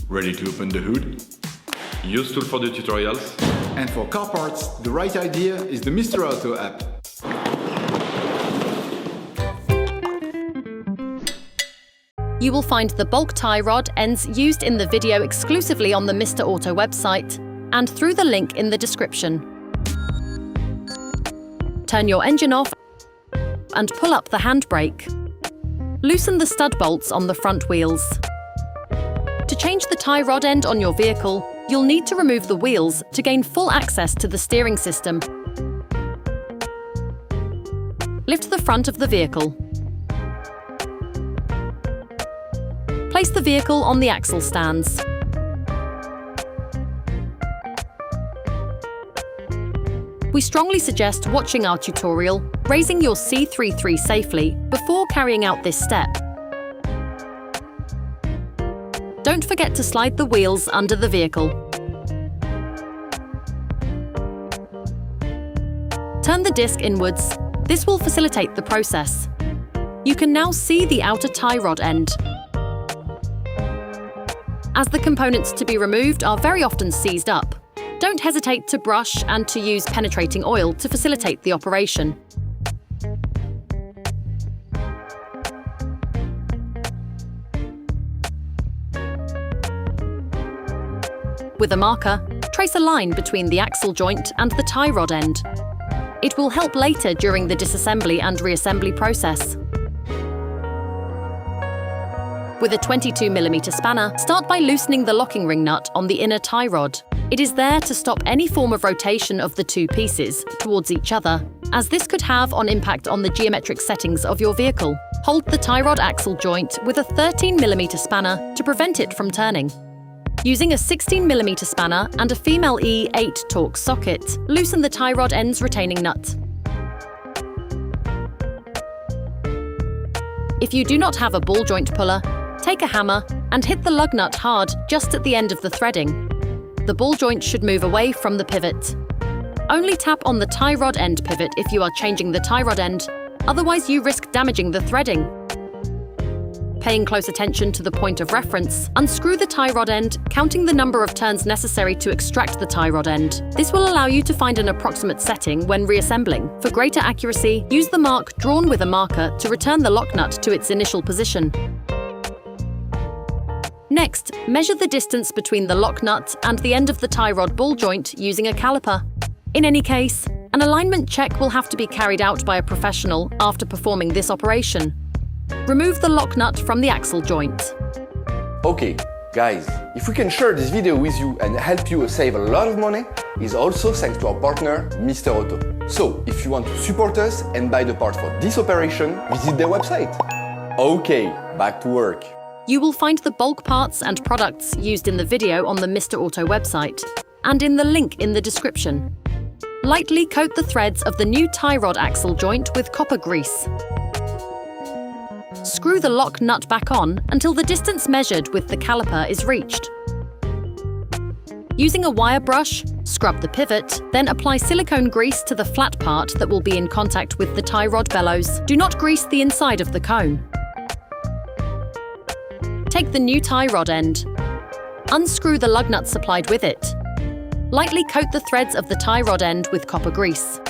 Ready to open the hood? Usetool for the tutorials. And for car parts, the right idea is the Mr. Auto app. You will find the bulk tie rod ends used in the video exclusively on the Mr. Auto website and through the link in the description. Turn your engine off and pull up the handbrake. Loosen the stud bolts on the front wheels. To change the tie rod end on your vehicle, you'll need to remove the wheels to gain full access to the steering system. Lift the front of the vehicle. Place the vehicle on the axle stands. We strongly suggest watching our tutorial, raising your C3 safely before carrying out this step. Don't forget to slide the wheels under the vehicle. Turn the disc inwards. This will facilitate the process. You can now see the outer tie rod end. As the components to be removed are very often seized up, don't hesitate to brush and to use penetrating oil to facilitate the operation. With a marker, trace a line between the axle joint and the tie rod end. It will help later during the disassembly and reassembly process. With a 22mm spanner, start by loosening the locking ring nut on the inner tie rod. It is there to stop any form of rotation of the two pieces towards each other, as this could have an impact on the geometric settings of your vehicle. Hold the tie rod axle joint with a 13mm spanner to prevent it from turning. Using a 16mm spanner and a female E8 Torx socket, loosen the tie rod end's retaining nut. If you do not have a ball joint puller, take a hammer and hit the lug nut hard just at the end of the threading. The ball joint should move away from the pivot. Only tap on the tie rod end pivot if you are changing the tie rod end, otherwise you risk damaging the threading. Paying close attention to the point of reference, unscrew the tie rod end, counting the number of turns necessary to extract the tie rod end. This will allow you to find an approximate setting when reassembling. For greater accuracy, use the mark drawn with a marker to return the lock nut to its initial position. Next, measure the distance between the lock nut and the end of the tie rod ball joint using a caliper. In any case, an alignment check will have to be carried out by a professional after performing this operation. Remove the lock nut from the axle joint. Okay, guys, if we can share this video with you and help you save a lot of money, is also thanks to our partner, Mr. Auto. So, if you want to support us and buy the part for this operation, visit their website. Okay, back to work. You will find the bulk parts and products used in the video on the Mr. Auto website and in the link in the description. Lightly coat the threads of the new tie rod axle joint with copper grease. Screw the lock nut back on until the distance measured with the caliper is reached. Using a wire brush, scrub the pivot, then apply silicone grease to the flat part that will be in contact with the tie rod bellows. Do not grease the inside of the cone. Take the new tie rod end. Unscrew the lug nut supplied with it. Lightly coat the threads of the tie rod end with copper grease.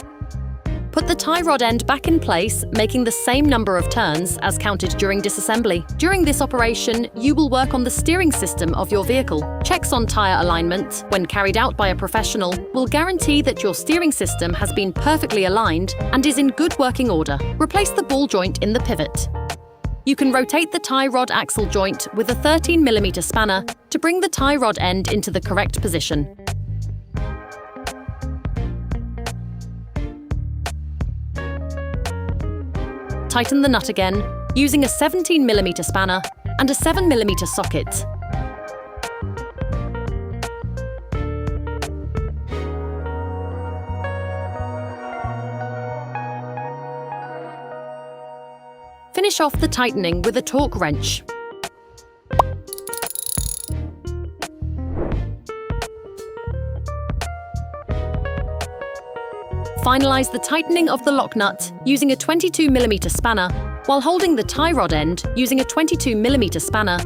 Put the tie rod end back in place, making the same number of turns as counted during disassembly. During this operation, you will work on the steering system of your vehicle. Checks on tyre alignment, when carried out by a professional, will guarantee that your steering system has been perfectly aligned and is in good working order. Replace the ball joint in the pivot. You can rotate the tie rod axle joint with a 13mm spanner to bring the tie rod end into the correct position. Tighten the nut again, using a 17mm spanner and a 7mm socket. Finish off the tightening with a torque wrench. Finalize the tightening of the lock nut using a 22mm spanner while holding the tie rod end using a 22mm spanner.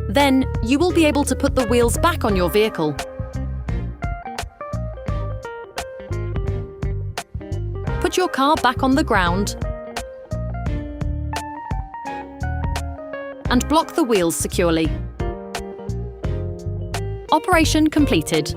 Then you will be able to put the wheels back on your vehicle. Put your car back on the ground and block the wheels securely. Operation completed.